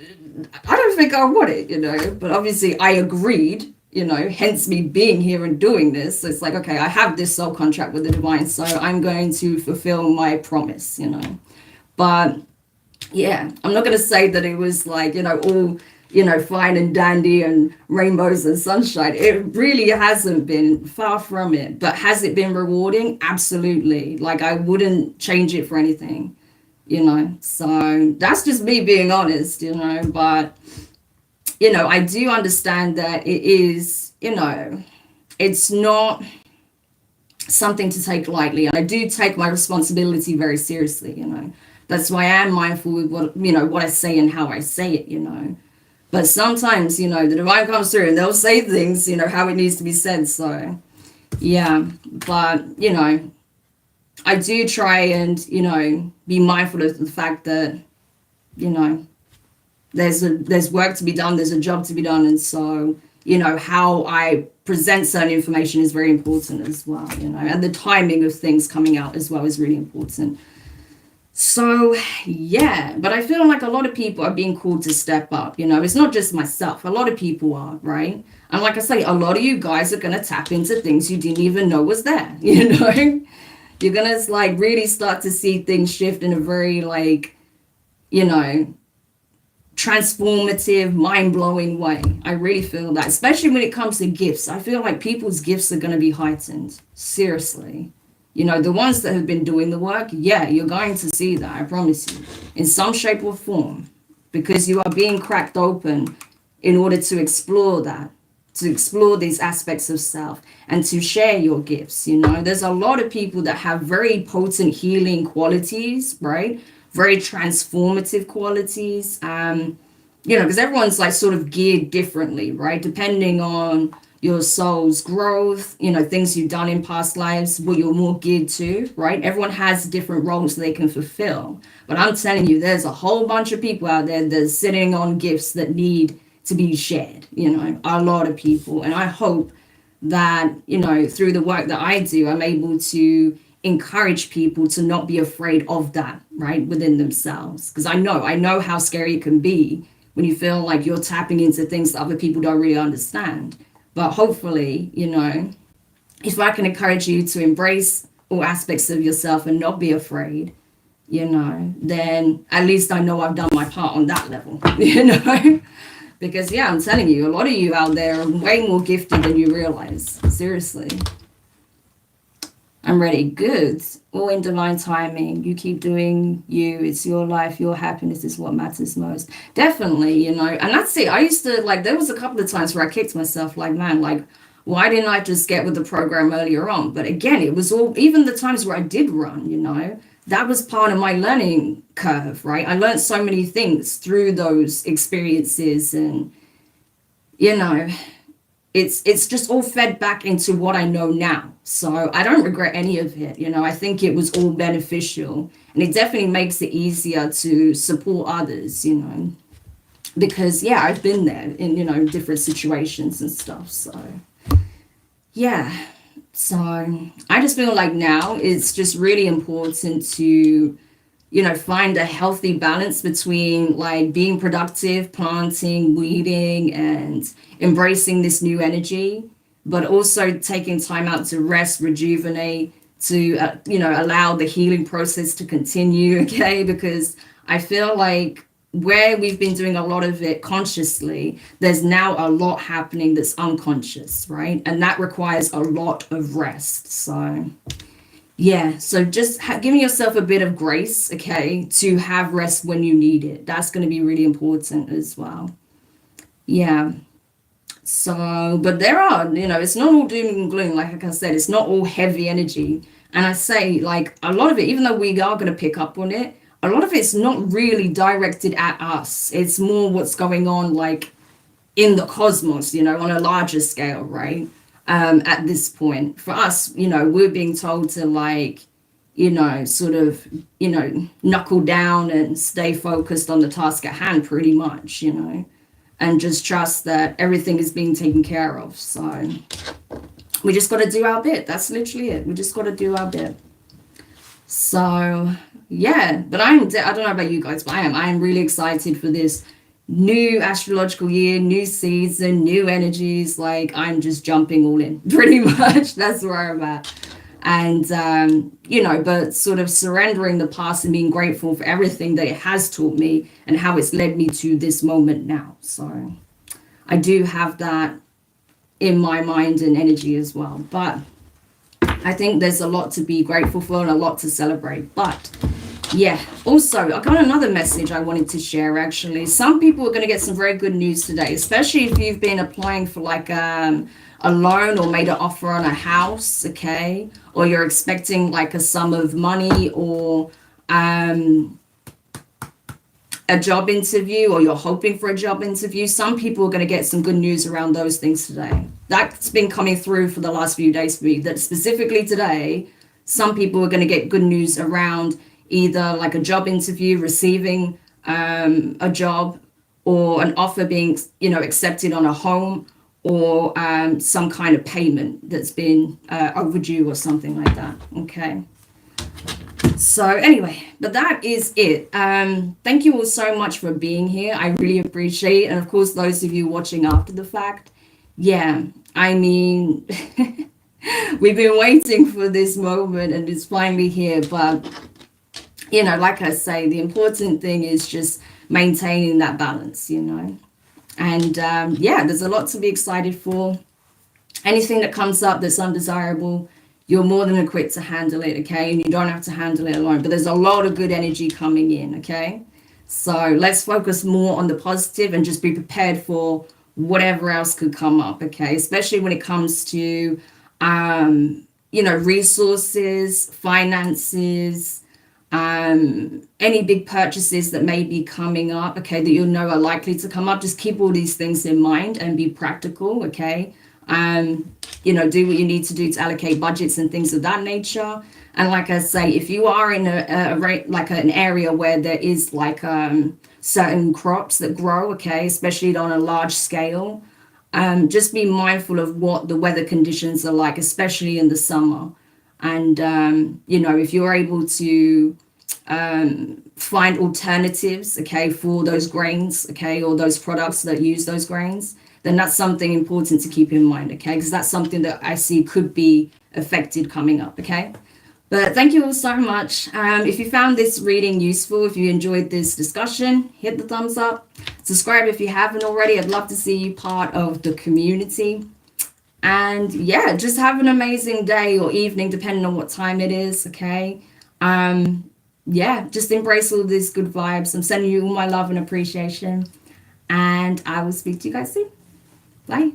I don't think I want it, you know. But obviously I agreed, you know, hence me being here and doing this. So it's like, okay, I have this soul contract with the divine, so I'm going to fulfill my promise, you know. But yeah, I'm not going to say that it was like, you know, all, you know, fine and dandy and rainbows and sunshine. It really hasn't been, far from it. But has it been rewarding? Absolutely. Like, I wouldn't change it for anything, you know. So that's just me being honest, you know. But, you know, I do understand that it is, you know, it's not something to take lightly. And I do take my responsibility very seriously, you know. That's why I am mindful with what, you know, what I say and how I say it, you know. But sometimes, you know, the divine comes through and they'll say things, you know, how it needs to be said. So, yeah. But, you know, I do try and, you know, be mindful of the fact that, you know, there's work to be done. There's a job to be done. And so, you know, how I present certain information is very important as well, you know. And the timing of things coming out as well is really important. So, yeah, but I feel like a lot of people are being called to step up, you know, it's not just myself, a lot of people are, right? And like I say, a lot of you guys are going to tap into things you didn't even know was there, you know? You're going to like really start to see things shift in a very like, you know, transformative, mind-blowing way. I really feel that, especially when it comes to gifts. I feel like people's gifts are going to be heightened, seriously. You know, the ones that have been doing the work, yeah, you're going to see that, I promise you, in some shape or form, because you are being cracked open in order to explore that, to explore these aspects of self and to share your gifts. You know, there's a lot of people that have very potent healing qualities, right? Very transformative qualities. You know, because everyone's like sort of geared differently, right? Depending on your soul's growth, you know, things you've done in past lives, what you're more geared to, right? Everyone has different roles they can fulfill. But I'm telling you, there's a whole bunch of people out there that's sitting on gifts that need to be shared, you know, a lot of people. And I hope that, you know, through the work that I do, I'm able to encourage people to not be afraid of that, right, within themselves. Because I know how scary it can be when you feel like you're tapping into things that other people don't really understand. But hopefully, you know, if I can encourage you to embrace all aspects of yourself and not be afraid, you know, then at least I know I've done my part on that level, you know, because, yeah, I'm telling you, a lot of you out there are way more gifted than you realize. Seriously. I'm ready. Good. All in divine timing. You keep doing you. It's your life. Your happiness is what matters most. Definitely, you know. And that's it. I used to, like, there was a couple of times where I kicked myself, like, man, like, why didn't I just get with the program earlier on? But again, it was all, even the times where I did run, you know, that was part of my learning curve, right? I learned so many things through those experiences and, you know, it's just all fed back into what I know now. So I don't regret any of it. You know, I think it was all beneficial, and it definitely makes it easier to support others, you know, because, yeah, I've been there in, you know, different situations and stuff. So, yeah. So I just feel like now it's just really important to find a healthy balance between like being productive, planting, weeding, and embracing this new energy, but also taking time out to rest, rejuvenate, to, allow the healing process to continue, okay? Because I feel like where we've been doing a lot of it consciously, there's now a lot happening that's unconscious, right? And that requires a lot of rest. So yeah, so just giving yourself a bit of grace, okay, to have rest when you need it. That's going to be really important as well. Yeah. So, but there are, it's not all doom and gloom. Like I said, it's not all heavy energy. And I say, like, a lot of it, even though we are going to pick up on it, a lot of it's not really directed at us. It's more what's going on, like, in the cosmos, on a larger scale, right? At this point, for us, we're being told to, like, sort of, knuckle down and stay focused on the task at hand, pretty much, and just trust that everything is being taken care of. So we just got to do our bit. That's literally it. We just got to do our bit. So yeah, but I don't know about you guys, but I am really excited for this new astrological year, new season, new energies. Like, I'm just jumping all in, pretty much. That's where I'm at. And but sort of surrendering the past and being grateful for everything that it has taught me and how it's led me to this moment now. So I do have that in my mind and energy as well. But I think there's a lot to be grateful for and a lot to celebrate. But yeah, also, I got another message I wanted to share, actually. Some people are going to get some very good news today, especially if you've been applying for like a loan or made an offer on a house, okay? Or you're expecting like a sum of money, or a job interview, or you're hoping for a job interview. Some people are going to get some good news around those things today. That's been coming through for the last few days for me, that specifically today, some people are going to get good news around either like a job interview, receiving a job, or an offer being, accepted on a home, or some kind of payment that's been overdue or something like that. Okay. So anyway, but that is it. Thank you all so much for being here. I really appreciate it. And of course, those of you watching after the fact. Yeah, I mean, we've been waiting for this moment and it's finally here. But, like I say, the important thing is just maintaining that balance, And there's a lot to be excited for. Anything that comes up that's undesirable, you're more than equipped to handle it, okay? And you don't have to handle it alone. But there's a lot of good energy coming in, okay? So let's focus more on the positive and just be prepared for whatever else could come up, okay? Especially when it comes to, resources, finances, any big purchases that may be coming up, okay, that are likely to come up. Just keep all these things in mind and be practical, okay? Do what you need to do to allocate budgets and things of that nature. And like I say, if you are in an area where there is like certain crops that grow, okay, especially on a large scale, just be mindful of what the weather conditions are like, especially in the summer. And if you're able to find alternatives, okay, for those grains, okay, or those products that use those grains, then that's something important to keep in mind, okay? Because that's something that I see could be affected coming up, okay? But thank you all so much. If you found this reading useful, if you enjoyed this discussion, hit the thumbs up. Subscribe if you haven't already. I'd love to see you part of the community. And yeah, just have an amazing day or evening, depending on what time it is, okay? Just embrace all these good vibes. I'm sending you all my love and appreciation. And I will speak to you guys soon. Bye.